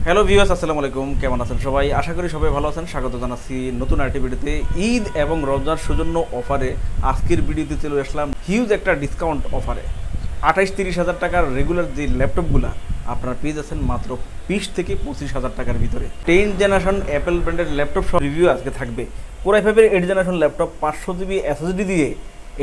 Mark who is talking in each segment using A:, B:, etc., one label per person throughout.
A: Hello viewers, আসসালামু আলাইকুম। কেমন আছেন সবাই? আশা করি সবাই ভালো আছেন। স্বাগত জানাচ্ছি নতুন আরেকটি ভিডিওতে। ঈদ এবং রমজান সৌজন্য অফারে আজকের ভিডিওতে চলে আসলাম হিউজ একটা ডিসকাউন্ট অফারে। 28-30 হাজার টাকার রেগুলার যে ল্যাপটপগুলো আপনারা পেয়ে যাচ্ছেন মাত্র 20 থেকে 25 হাজার টাকার ভিতরে। 10th জেনারেশন অ্যাপেল ব্র্যান্ডের ল্যাপটপ সব রিভিউ আজকে থাকবে। কোর i5 এর 8th generation laptop 500 GB SSD দিয়ে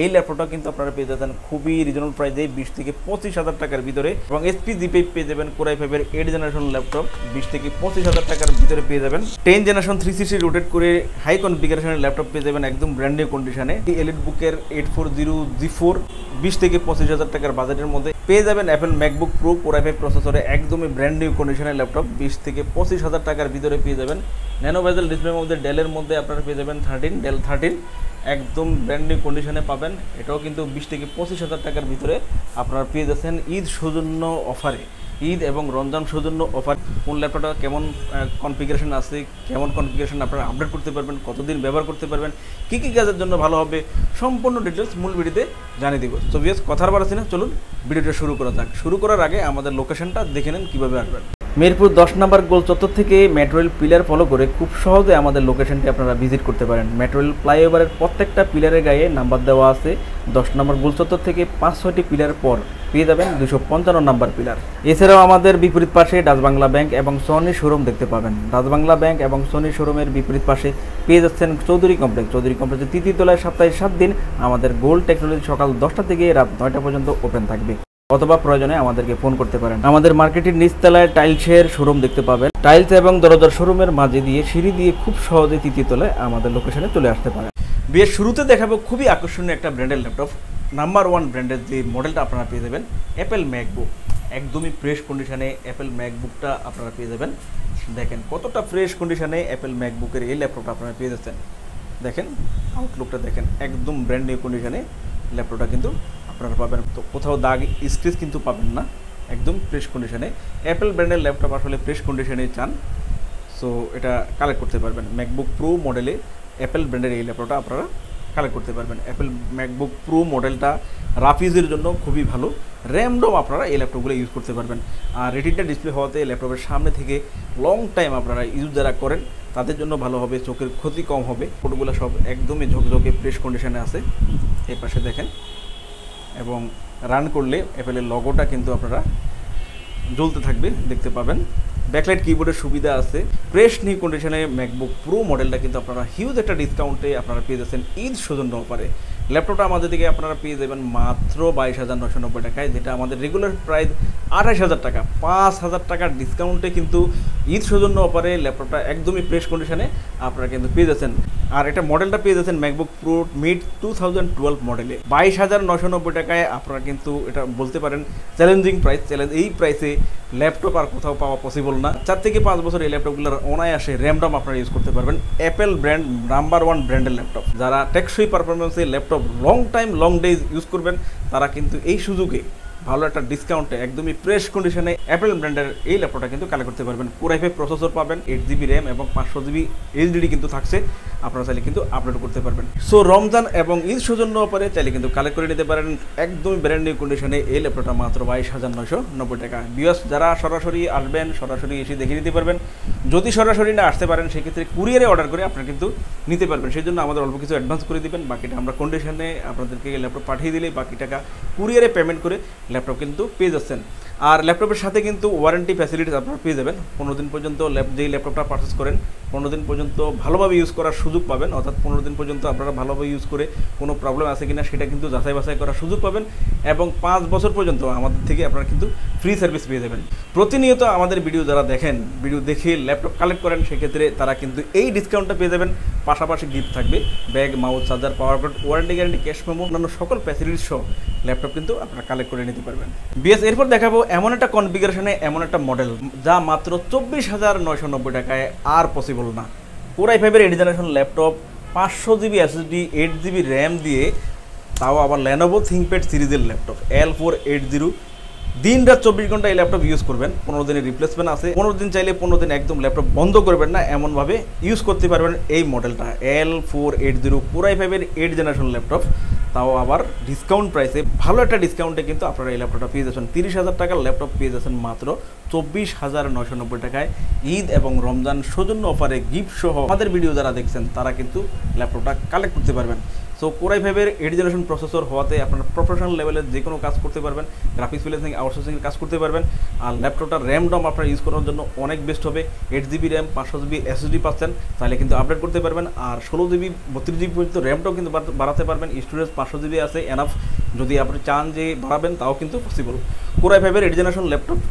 A: এই ল্যাপটপটা কিন্তু আপনারা পেয়ে যাচ্ছেন খুবই রিজনেবল প্রাইসে 20 থেকে 25 হাজার টাকার ভিতরে। এবং এইচপি জিপি পেয়ে যাবেন কোর i5 এর 8th জেনারেশন ল্যাপটপ 20 থেকে 25 হাজার টাকার ভিতরে পেয়ে যাবেন। 10th জেনারেশন 360 রোটেট করে হাই কনফিগারেশনের ল্যাপটপ পেয়ে যাবেন একদম ব্র্যান্ড নিউ কন্ডিশনে। এলিট বুকের 840G4 20 থেকে 25 হাজার টাকার বাজেটের মধ্যে পেয়ে যাবেন। Apple MacBook pro core i5 প্রসেসরে একদমই ব্র্যান্ড নিউ কন্ডিশনের ল্যাপটপ 20 থেকে 25 হাজার টাকার ভিতরে পেয়ে যাবেন। ন্যানো বেজেল ডিসপ্লের মধ্যে ডেলের মধ্যে আপনারা পেয়ে যাবেন ডেল 13 একদম ব্র্যান্ড নিউ কন্ডিশনে পাবেন। এটাও কিন্তু 20 থেকে 25 হাজার টাকার ভিতরে আপনারা পেয়ে যাচ্ছেন ঈদ সৌজন্য অফারে। ঈদ এবং রমজান সৌজন্য অফার। কোন ল্যাপটপটা কেমন কনফিগারেশন আছে, কেমন কনফিগারেশন আপনারা আপডেট করতে পারবেন, কতদিন ব্যবহার করতে পারবেন, কী কী কাজের জন্য ভালো হবে, সম্পূর্ণ ডিটেলস মূল ভিডিওতে জানিয়ে দিব। তো ভিউয়ার্স, কথার বার আছে না, চলুন ভিডিওটা শুরু করা যাক। শুরু করার আগে আমাদের লোকেশনটা দেখে নেন কীভাবে আসবেন। মিরপুর 10 নম্বর গোল চত্বর থেকে মেট্রো রেল পিলার ফলো করে খুব সহজে আমাদের লোকেশনটি আপনারা ভিজিট করতে পারেন। মেট্রো রেল ফ্লাইওভারের প্রত্যেকটা পিলারের গায়ে নাম্বার দেওয়া আছে। 10 নম্বর গোল চত্বর থেকে 5-6টি পিলার পর পেয়ে যাবেন 255 নম্বর পিলার। এছাড়াও আমাদের বিপরীত পাশে ডাচ বাংলা ব্যাংক এবং সোনি শোরুম দেখতে পাবেন। ডাচ বাংলা ব্যাংক এবং সোনি শোরুমের বিপরীত পাশে পেয়ে যাচ্ছেন চৌধুরী কমপ্লেক্স। চৌধুরী কমপ্লেক্সের 3য় তলায় সপ্তাহে 7 দিন আমাদের গোল্ড টেকনোলজি সকাল 10টা থেকে রাত 9টা পর্যন্ত ওপেন থাকবে, অথবা প্রয়োজনে আমাদেরকে ফোন করতে পারেন। আমাদের মার্কেটের নিচতলায় টাইলসের শোরুম দেখতে পাবেন। টাইলস এবং দরজার শোরুমের মাঝে দিয়ে সিঁড়ি দিয়ে খুব সহজে 3য় তলায় আমাদের লোকেশনে চলে আসতে পারেন। বিয়ের শুরুতে দেখাবো খুবই আকর্ষণীয় একটা ব্র্যান্ডের ল্যাপটপ। নাম্বার 1 ব্র্যান্ডের যে মডেলটা আপনারা পেয়ে যাবেন অ্যাপেল ম্যাকবুক। একদমই ফ্রেশ কন্ডিশনে অ্যাপেল ম্যাকবুকটা আপনারা পেয়ে যাবেন। দেখেন কতটা ফ্রেশ কন্ডিশনে অ্যাপেল ম্যাকবুকের এই ল্যাপটপটা আপনারা পেয়ে যাচ্ছেন। দেখেন আউটলুকটা দেখেন, একদম ব্র্যান্ড নিউ কন্ডিশনে ল্যাপটপটা কিন্তু আপনারা পাবেন। তো কোথাও দাগ স্ক্র্যাচ কিন্তু পাবেন না, একদম ফ্রেশ কন্ডিশনে। অ্যাপেল ব্র্যান্ডের ল্যাপটপ আসলে ফ্রেশ কন্ডিশনে চান, সো এটা কালেক্ট করতে পারবেন। ম্যাকবুক প্রো মডেলে অ্যাপেল ব্র্যান্ডের এই ল্যাপটপটা আপনারা কালেক্ট করতে পারবেন। অ্যাপেল ম্যাকবুক প্রো মডেলটা রাফ ইউজের জন্য খুবই ভালো। র্যাম রোম আপনারা এই ল্যাপটপগুলো ইউজ করতে পারবেন। আর রেটিনা ডিসপ্লে হওয়াতে ল্যাপটপের সামনে থেকে লং টাইম আপনারা ইউজ যারা করেন তাদের জন্য ভালো হবে, চোখের ক্ষতি কম হবে। ফটোগুলো সব একদমই ঝকঝকে ফ্রেশ কন্ডিশনে আছে। এই পাশে দেখেন, এবং রান করলে অ্যাপেলের লগোটা কিন্তু আপনারা জ্বলতে থাকবে, দেখতে পাবেন। ব্যাকলাইট কিবোর্ডের সুবিধা আছে। ফ্রেশ নিউ কন্ডিশনে ম্যাকবুক প্রো মডেলটা কিন্তু আপনারা হিউজ একটা ডিসকাউন্টে আপনারা পেয়ে যাচ্ছেন ঈদ সৌজন্য অফারে। ল্যাপটপটা আমাদের দিকে আপনারা পেয়ে যাবেন মাত্র 22,990 টাকায়, যেটা আমাদের রেগুলার প্রাইস 28,000 টাকা। 5,000 টাকার ডিসকাউন্টে কিন্তু ঈদ সৌজন্য অফারে ল্যাপটপটা একদমই ফ্রেশ কন্ডিশনে আপনারা কিন্তু পেয়ে যাচ্ছেন। আর এটা মডেলটা পেয়ে যাচ্ছেন ম্যাকবুক প্রো মিড 2012 মডেলে 22,990 টাকায়। আপনারা কিন্তু এটা বলতে পারেন চ্যালেঞ্জিং প্রাইস। এই প্রাইসে ল্যাপটপ আর কোথাও পাওয়া পসিবল না। 4 থেকে 5 বছর এই ল্যাপটপগুলোর অনায়াসে র্যাম রম আপনারা ইউজ করতে পারবেন। অ্যাপেল ব্র্যান্ড নাম্বার 1 ব্র্যান্ডের ল্যাপটপ। যারা টেকসই পারফরমেন্সের laptop long time long days use করবেন তারা কিন্তু এই সুযোগে ভালো একটা ডিসকাউন্টে একদমই ফ্রেশ কন্ডিশনে অ্যাপেল ব্র্যান্ডের এই ল্যাপটপটা কিন্তু কালেক্ট করতে পারবেন। কোর i5 প্রসেসর পাবেন, 8GB র্যাম এবং 500 জিবি এইচডিডি কিন্তু থাকছে। আপনারা চাইলে কিন্তু আপলোড করতে পারবেন। সো রমজান এবং ঈদ সৌজন্য অফারে চাইলে কিন্তু কালেক্ট করে নিতে পারেন একদমই ব্র্যান্ড নিউ কন্ডিশনে এই ল্যাপটপটা মাত্র 22,990 টাকা। ভিউয়ার্স, যারা সরাসরি আসবেন সরাসরি এসে দেখে নিতে পারবেন। যদি সরাসরি না আসতে পারেন সেক্ষেত্রে কুরিয়ারে অর্ডার করে আপনারা কিন্তু নিতে পারবেন। সেই জন্য আমাদের অল্প কিছু অ্যাডভান্স করে দিবেন, বাকিটা আমরা কন্ডিশনে আপনাদেরকে ল্যাপটপ পাঠিয়ে দিলে বাকি টাকা কুরিয়ারে পেমেন্ট করে ল্যাপটপ কিন্তু পেয়ে যাচ্ছেন। আর ল্যাপটপের সাথে কিন্তু ওয়ারেন্টি ফ্যাসিলিটিস আপনারা পেয়ে যাবেন। 15 দিন পর্যন্ত যেই ল্যাপটপটা পারচেস করেন 15 দিন পর্যন্ত ভালোভাবে ইউজ করার সুযোগ পাবেন। অর্থাৎ 15 দিন পর্যন্ত আপনারা ভালোভাবে ইউজ করে কোনো প্রবলেম আছে কিনা সেটা কিন্তু যাচাই বাছাই করার সুযোগ পাবেন। এবং 5 বছর পর্যন্ত আমাদের থেকে আপনারা কিন্তু ফ্রি সার্ভিস পেয়ে যাবেন। প্রতিনিয়ত আমাদের ভিডিও যারা দেখেন, ভিডিও দেখে ল্যাপটপ কালেক্ট করেন, সেক্ষেত্রে তারা কিন্তু এই ডিসকাউন্টটা পেয়ে যাবেন। পাশাপাশি গিফট থাকবে bag, mouse, charger, power card, warranty guarantee, cash memo, অন্যান্য সকল ফ্যাসিলিটিস সহ ল্যাপটপ কিন্তু আপনারা কালেক্ট করে নিতে পারবেন। বিএস এরপর দেখাবো এমন একটা কনফিগারেশনে এমন একটা মডেল যা মাত্র 24,990 টাকায় আর পসিবল না। কোর i5 এর 8th generation laptop 500 GB SSD 8GB RAM দিয়ে, তাও আবার লেনোভো থিংকপ্যাড সিরিজের ল্যাপটপ L480। দিন রাত 24 ঘন্টা এই ল্যাপটপ ইউজ করবেন। 15 দিনের রিপ্লেসমেন্ট আছে। 15 দিন চাইলে 15 দিন একদম ল্যাপটপ বন্ধ করবেন না, এমনভাবে ইউজ করতে পারবেন এই মডেলটা L480 কোর i5 এর 8th জেনারেশন ল্যাপটপ। তাও আবার ডিসকাউন্ট প্রাইসে, ভালো একটা ডিসকাউন্টে কিন্তু আপনারা এই ল্যাপটপটা পেয়ে যাচ্ছেন। 30,000 টাকার ল্যাপটপ পেয়ে যাচ্ছেন মাত্র 24,990 টাকায়। ঈদ এবং রমজান সৌজন্য অফারে গিফট সহ আমাদের ভিডিও যারা দেখছেন তারা কিন্তু ল্যাপটপটা কালেক্ট করতে পারবেন। সো কোরাই 5-এর 8th জেনারেশন প্রসেসর হওয়াতে আপনারা প্রফেশনাল লেভেলের যে কোনো কাজ করতে পারবেন, গ্রাফিক্স ফ্রিল্যান্সিং আউটসোর্সিংয়ের কাজ করতে পারবেন। আর ল্যাপটপটার র্যাম ডম আপনারা ইউজ করার জন্য অনেক বেস্ট হবে। 8GB র্যাম 500GB SSD পাচ্ছেন, তাহলে কিন্তু আপডেট করতে পারবেন। আর 16GB 32GB পর্যন্ত র্যামটাও কিন্তু বাড়াতে পারবেন। স্টোরেজ 500GB আছে এনাফ, যদি আপনি চান যে বাড়াবেন তাও কিন্তু পসিবল। কোরাই 5-এর 8th জেনারেশন ল্যাপটপ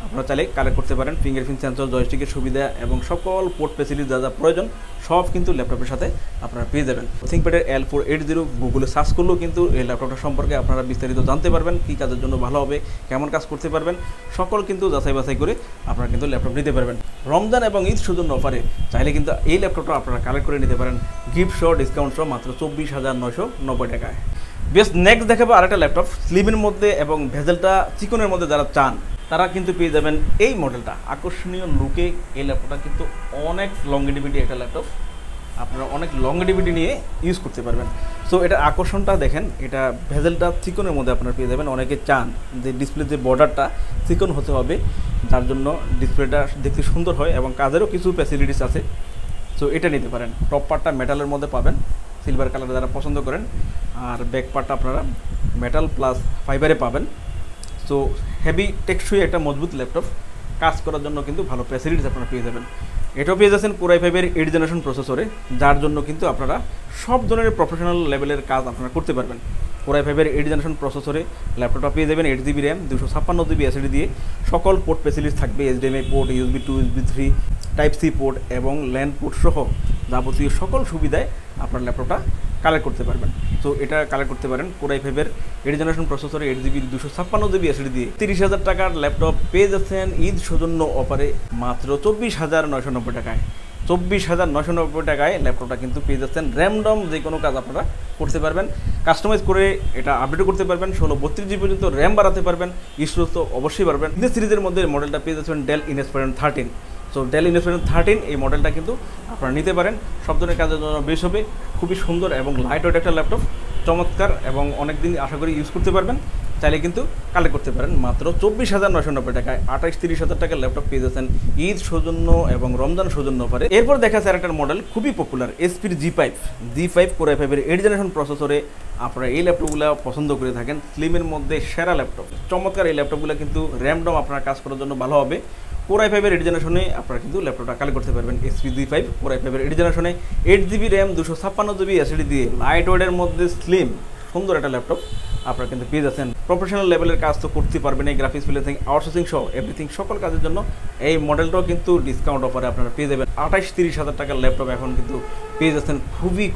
A: আপনারা চাইলে কালেক্ট করতে পারেন। ফিঙ্গারপ্রিন্ট সেন্সর, জয়স্টিকের সুবিধা এবং সকল পোর্ট ফ্যাসিলিটি যা যা প্রয়োজন সব কিন্তু ল্যাপটপের সাথে আপনারা পেয়ে যাবেন। থিংকপ্যাডের L480 গুগলে সার্চ করলেও কিন্তু এই ল্যাপটপটা সম্পর্কে আপনারা বিস্তারিত জানতে পারবেন, কী কাজের জন্য ভালো হবে, কেমন কাজ করতে পারবেন, সকল কিন্তু যাচাই বাছাই করে আপনারা কিন্তু ল্যাপটপ নিতে পারবেন। রমজান এবং ঈদ সৌজন্য অফারে চাইলে কিন্তু এই ল্যাপটপটা আপনারা কালেক্ট করে নিতে পারেন গিফট সহ, ডিসকাউন্ট সহ মাত্র 24,990 টাকায়। বেশ, নেক্সট দেখাবো আরেকটা ল্যাপটপ স্লিমের মধ্যে এবং ভেজেলটা চিকনের মধ্যে যারা চান তারা কিন্তু পেয়ে যাবেন এই মডেলটা। আকর্ষণীয় লুকে এই ল্যাপটপটা কিন্তু অনেক লংগেটিভিটি একটা ল্যাপটপ, আপনারা অনেক লংগেটিভিটি নিয়ে ইউজ করতে পারবেন। সো এটার আকর্ষণটা দেখেন, এটা ভেজেলটা চিকনের মধ্যে আপনারা পেয়ে যাবেন। অনেকে চান যে ডিসপ্লে যে বর্ডারটা চিকন হতে হবে, যার জন্য ডিসপ্লেটা দেখতে সুন্দর হয় এবং কাজেরও কিছু ফ্যাসিলিটিস আছে। সো এটা নিতে পারেন। টপ পার্টটা মেটালের মধ্যে পাবেন, সিলভার কালার যারা পছন্দ করেন। আর ব্যাক পার্টটা আপনারা মেটাল প্লাস ফাইবারে পাবেন। সো হেভি টেকসই একটা মজবুত ল্যাপটপ, কাজ করার জন্য কিন্তু ভালো ফ্যাসিলিটিস আপনারা পেয়ে যাবেন। এটাও পেয়ে যাচ্ছেন কোরাই 5-এর 8th জেনারেশন প্রসেসরে, যার জন্য কিন্তু আপনারা সব ধরনের প্রফেশনাল লেভেলের কাজ আপনারা করতে পারবেন। কোরাই 5-এর 8th জেনারেশন প্রসেসরে ল্যাপটপটা পেয়ে যাবেন 8GB র্যাম 256GB SSD দিয়ে, সকল পোর্ট ফ্যাসিলিটিস থাকবে। HDMI port, USB 2, USB 3, Type-C port এবং ল্যান পোর্ট সহ যাবতীয় সকল সুবিধায় আপনার ল্যাপটপটা কালেক্ট করতে পারবেন। সো এটা কালেক্ট করতে পারেন কোরাই 5-এর 8th জেনারেশন প্রসেসরে 8GB 256GB SSD দিয়ে। 30,000 টাকার ল্যাপটপ পেয়ে যাচ্ছেন ঈদ সৌজন্য অফারে মাত্র 24,990 টাকায়। 24,990 টাকায় ল্যাপটপটা কিন্তু পেয়ে যাচ্ছেন। র্যামডম যে কোনো কাজ আপনারা করতে পারবেন, কাস্টমাইজ করে এটা আপডেট করতে পারবেন। 16-32GB পর্যন্ত র্যাম বাড়াতে পারবেন, স্টোরেজ তো অবশ্যই পারবেন। এই সিরিজের মধ্যে মডেলটা পেয়ে যাচ্ছেন Dell Inspiron 13। So Dell Inspiron 13 এই মডেলটা কিন্তু আপনারা নিতে পারেন, সব ধরনের কাজের জন্য বেশ হবে। খুবই সুন্দর এবং লাইট ওয়েট একটা ল্যাপটপ, চমৎকার এবং অনেক দিন আশা করি ইউজ করতে পারবেন। চাইলে কিন্তু কালেক্ট করতে পারেন মাত্র 24,990 টাকায়। 28-30,000 টাকার ল্যাপটপ পেয়ে যাচ্ছেন ঈদ সৌজন্য এবং রমজান সৌজন্য অফারে। এরপর দেখা যাচ্ছে আরেকটা মডেল খুবই পপুলার, HP-র G5 কোরাই 5-এর 8th জেনারেশন প্রসেসরে আপনারা এই ল্যাপটপগুলো পছন্দ করে থাকেন। স্লিমের মধ্যে সেরা ল্যাপটপ, চমৎকার এই ল্যাপটপগুলো কিন্তু র্যামডম আপনার কাজ করার জন্য ভালো হবে। কোরাই 5-এর 8th জেনারেশনে আপনারা কিন্তু ল্যাপটপটা কালেক্ট করতে পারবেন। HP G5 কোরাই 5-এর 8th জেনারেশনে 8GB র্যাম 256GB SSD দিয়ে লাইট ওয়েটের মধ্যে স্লিম সুন্দর একটা ল্যাপটপ আপনারা কিন্তু পেয়ে যাচ্ছেন। প্রফেশনাল লেভেলের কাজ তো করতে পারবেন, এই গ্রাফিক্স ফ্রিল্যান্সিং আউটসোর্সিং সহ এভরিথিং সকল কাজের জন্য এই মডেলটাও কিন্তু ডিসকাউন্ট অফারে আপনারা পেয়ে যাবেন। 28-30,000 টাকার ল্যাপটপ এখন কিন্তু পেয়ে যাচ্ছেন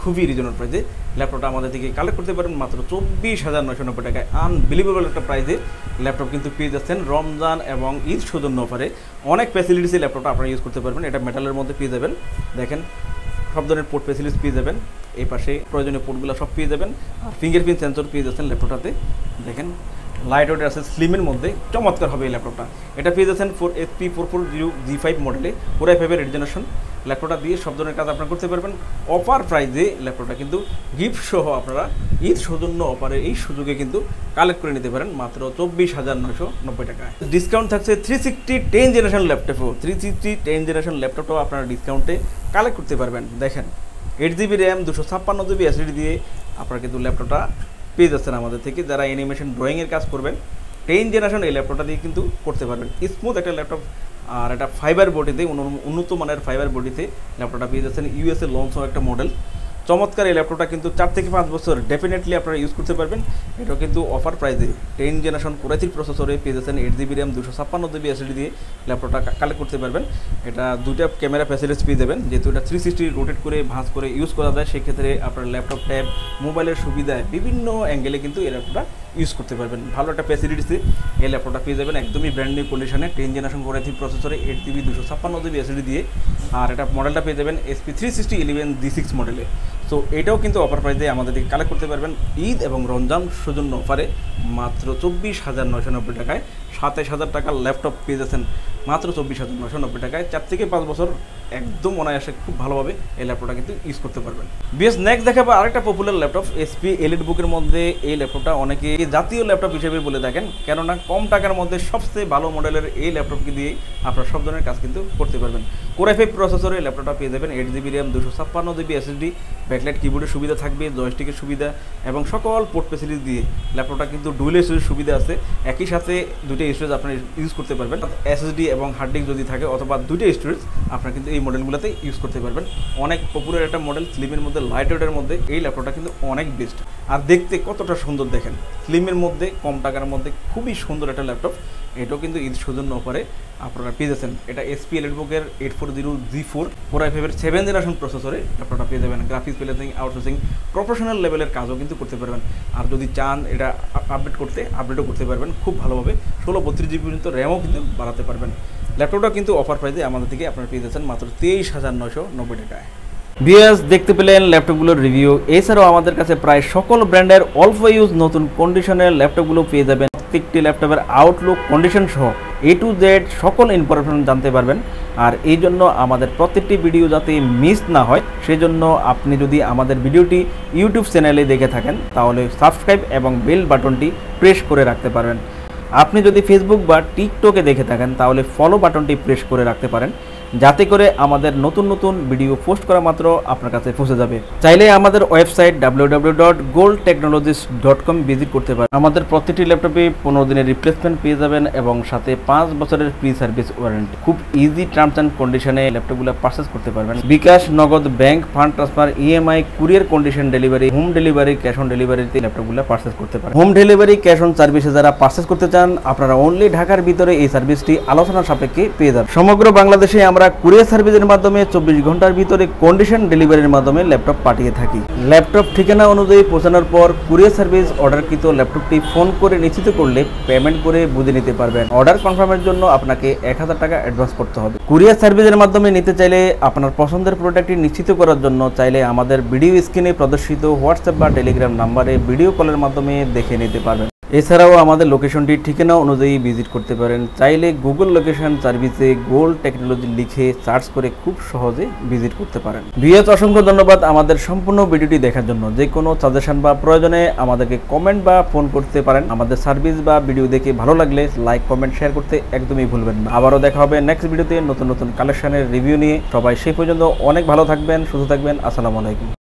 A: খুবই রিজনেবল প্রাইসে। ল্যাপটপটা আমাদের থেকে কালেক্ট করতে পারেন মাত্র 24,990 টাকায়। আনবিলিভেবল একটা প্রাইসে ল্যাপটপ কিন্তু পেয়ে যাচ্ছেন রমজান এবং ঈদ সৌজন্য অফারে। অনেক ফ্যাসিলিটিসে ল্যাপটপটা আপনারা ইউজ করতে পারবেন। এটা মেটালের মধ্যে পেয়ে যাবেন, দেখেন সব ধরনের পোর্ট ফ্যাসিলিটিস পেয়ে যাবেন। এই পাশে প্রয়োজনীয় পোর্টগুলো সব পেয়ে যাবেন। আর ফিঙ্গারপ্রিন্ট সেন্সর পেয়ে যাচ্ছেন ল্যাপটপটাতে, দেখেন লাইট ওয়েট আছে, স্লিমের মধ্যে চমৎকার হবে এই ল্যাপটপটা। এটা পেয়ে যাচ্ছেন HP-440 G5 মডেলে কোরাই 5-এর 8th জেনারেশন। ল্যাপটপটা দিয়ে সব ধরনের কাজ আপনারা করতে পারবেন অফার প্রাইসে। ল্যাপটপটা কিন্তু গিফট সহ আপনারা ঈদ সৌজন্য অফারে এই সুযোগে কিন্তু কালেক্ট করে নিতে পারেন মাত্র 24,990 টাকায়। ডিসকাউন্ট থাকছে 360 10th জেনারেশন ল্যাপটপও। 360 10th জেনারেশন ল্যাপটপটাও আপনারা ডিসকাউন্টে কালেক্ট করতে পারবেন। দেখেন 8GB র্যাম 256GB SSD দিয়ে আপনারা কিন্তু ল্যাপটপটা পেয়ে যাচ্ছেন আমাদের থেকে। যারা অ্যানিমেশন ড্রয়িংয়ের কাজ করবেন 10th জেনারেশন এই ল্যাপটপটা দিয়ে কিন্তু করতে পারবেন। স্মুথ একটা ল্যাপটপ, আর এটা ফাইবার বডিতে, উন্নত মানের ফাইবার বডিতে ল্যাপটপটা পেয়ে যাচ্ছেন। USA লঞ্চ হওয়া একটা মডেল, চমৎকার এই ল্যাপটপটা কিন্তু 4 থেকে 5 বছর ডেফিনেটলি আপনারা ইউজ করতে পারবেন। এটাও কিন্তু অফার প্রাইসে 10th জেনারেশন কোরাই 3 প্রসেসরে পেয়ে যাচ্ছেন। 8GB র্যাম 256GB SSD দিয়ে ল্যাপটপটা কালেক্ট করতে পারবেন। এটা দুইটা ক্যামেরা ফ্যাসিলিটিস পেয়ে যাবেন, যেহেতু এটা 360 রোটেট করে ভাঁজ করে ইউজ করা যায়। সেক্ষেত্রে আপনার ল্যাপটপ, ট্যাব, মোবাইলের সুবিধায় বিভিন্ন অ্যাঙ্গেলে কিন্তু এই ল্যাপটপটা ইউজ করতে পারবেন। ভালো একটা ফ্যাসিলিটিসে এই ল্যাপটপটা পেয়ে যাবেন একদমই ব্র্যান্ড নিউ কন্ডিশনে 10th জেনারেশন কোরাই 3 প্রসেসরে 8GB 256GB SSD দিয়ে। আর এটা মডেলটা পেয়ে যাবেন HP-360 G6 মডেলে। সো এটাও কিন্তু অফার প্রাইসে আমাদের দিকে কালেক্ট করতে পারবেন ঈদ এবং রমজান সৌজন্য অফারে মাত্র 24,990 টাকায়। 27,000 টাকার ল্যাপটপ পেয়ে যাচ্ছেন
B: মাত্র
A: 24,990 টাকায় 4 থেকে 5 বছর একদম অনায়াসে খুব ভালোভাবে এই ল্যাপটপটা কিন্তু ইউজ করতে পারবেন। বিএস নেক্সট দেখাবো আরেকটা পপুলার ল্যাপটপ এসপি এলিটবুকের মধ্যে। এই ল্যাপটপটা অনেকে জাতীয় ল্যাপটপ হিসেবে বলে থাকেন, কেননা কম টাকার মধ্যে সবচেয়ে ভালো মডেলের এই ল্যাপটপকে দিয়ে আপনারা সব ধরনের কাজ কিন্তু করতে পারবেন। কোর i5 প্রসেসরে ল্যাপটপটা পেয়ে যাবেন, 8GB RAM, 256GB SSD, backlight কিবোর্ডের সুবিধা থাকবে, জয়স্টিকের সুবিধা এবং সকল পোর্ট ফেসিলিটি দিয়ে ল্যাপটপটা কিন্তু ডুয়েল স্টোরেজ সুবিধা আছে। একই সাথে দুটো স্টোরেজ আপনারা ইউজ করতে পারবেন, SSD এবং হার্ড ডিস্ক যদি থাকে অথবা দুটো স্টোরেজ আপনারা কিন্তু এই মডেলগুলোতে ইউজ করতে পারবেন। অনেক পপুলার একটা মডেল, স্লিমের মধ্যে, লাইট ওয়েটের মধ্যে এই ল্যাপটপটা কিন্তু অনেক বেস্ট। আর দেখতে কতটা সুন্দর দেখেন, স্লিমের মধ্যে কম টাকার মধ্যে খুবই সুন্দর একটা ল্যাপটপ। এটাও কিন্তু ঈদ সৌজন্য অফারে আপনারা পেয়ে যাচ্ছেন। এটা SP এলিটবুকের 840G4 core i5 7th generation প্রসেসরে ল্যাপটপটা পেয়ে যাবেন। গ্রাফিক্স প্লেসিং, আউটসোর্সিং, প্রফেশনাল লেভেলের কাজও কিন্তু করতে পারবেন। আর যদি চান এটা আপডেট করতে, আপডেটও করতে পারবেন খুব ভালোভাবে। 16-32GB পর্যন্ত র্যামও কিন্তু বাড়াতে পারবেন। ল্যাপটপটা কিন্তু অফার প্রাইসে আমাদের থেকে আপনারা পেয়ে যাচ্ছেন মাত্র 23,990 টাকায়।
B: ভিউয়ার্স দেখতে পেলেন ল্যাপটপগুলোর রিভিউ। এছাড়াও আমাদের কাছে প্রায় সকল ব্র্যান্ডের অল্প ইউজ নতুন কন্ডিশনের ল্যাপটপগুলো পেয়ে যাবেন। প্রত্যেকটি ল্যাপটপের আউটলুক, কন্ডিশন সহ A to Z সকল ইনফরমেশন জানতে পারবেন। আর এই জন্য আমাদের প্রত্যেকটি ভিডিও যাতে মিস না হয়, সেজন্য আপনি যদি আমাদের ভিডিওটি ইউটিউব চ্যানেলে দেখে থাকেন তাহলে সাবস্ক্রাইব এবং বেল বাটনটি প্রেস করে রাখতে পারবেন। আপনি যদি ফেসবুক বা টিকটকে দেখে থাকেন তাহলে ফলো বাটনটি প্রেস করে রাখতে পারেন, যাতে করে আমাদের নতুন নতুন ভিডিও পোস্ট করা মাত্র আপনার কাছে পৌঁছে যাবে। চাইলে আমাদের ওয়েবসাইট www.goldtechnologies.com ভিজিট করতে পারেন। আমাদের প্রতিটি ল্যাপটপে 15 দিনের রিপ্লেসমেন্ট পেয়ে যাবেন এবং সাথে 5 বছরের ফ্রি সার্ভিস ওয়ারেন্টি। খুব ইজি টার্মস অ্যান্ড কন্ডিশনে ল্যাপটপগুলো পারচেস করতে পারবেন। বিকাশ, নগদ, bank, fund transfer, EMI, courier condition delivery, home delivery, cash on ডেলিভারিতে ল্যাপটপগুলো পারচেস করতে পারেন। হোম ডেলিভারি, ক্যাশ অন সার্ভিসে যারা পারচেস করতে চান আপনারা অনলি ঢাকার ভিতরে এই সার্ভিসটি আলোচনার সাপেক্ষে পেয়ে যাবেন। সমগ্র বাংলাদেশে আমরা কুরিয়ার সার্ভিসের মাধ্যমে 24 ঘন্টার ভিতরে কন্ডিশন ডেলিভারির মাধ্যমে ল্যাপটপ পাঠিয়ে থাকি। ল্যাপটপ ঠিকানা অনুযায়ী পৌঁছানোর পর কুরিয়ার সার্ভিস অর্ডারকৃত ল্যাপটপটি ফোন করে নিশ্চিত করলে পেমেন্ট করে বুঝে নিতে পারবেন। অর্ডার কনফার্মের জন্য আপনাকে 1000 টাকা অ্যাডভান্স করতে হবে। কুরিয়ার সার্ভিসের মাধ্যমে নিতে চাইলে আপনার পছন্দের প্রোডাক্টটি নিশ্চিত করার জন্য চাইলে আমাদের ভিডিও স্ক্রিনে প্রদর্শিত হোয়াটসঅ্যাপ বা টেলিগ্রাম নাম্বারে ভিডিও কলের মাধ্যমে দেখে নিতে পারবেন। এছাড়াও আমাদের লোকেশনটি ঠিকানা অনুযায়ী ভিজিট করতে পারেন। চাইলে গুগল লোকেশন সার্ভিসে গোল্ড টেকনোলজি লিখে সার্চ করে খুব সহজে ভিজিট করতে পারেন। ভিউয়ার্স অসংখ্য ধন্যবাদ আমাদের সম্পূর্ণ ভিডিওটি দেখার জন্য। যে কোনো সাজেশন বা প্রয়োজনে আমাদেরকে কমেন্ট বা ফোন করতে পারেন। আমাদের সার্ভিস বা ভিডিও দেখে ভালো লাগলে লাইক, কমেন্ট, শেয়ার করতে একদমই ভুলবেন না। আবারও দেখা হবে নেক্সট ভিডিওতে নতুন নতুন কালেকশনের রিভিউ নিয়ে। সবাই সেই পর্যন্ত অনেক ভালো থাকবেন, সুস্থ থাকবেন। আসসালামু আলাইকুম।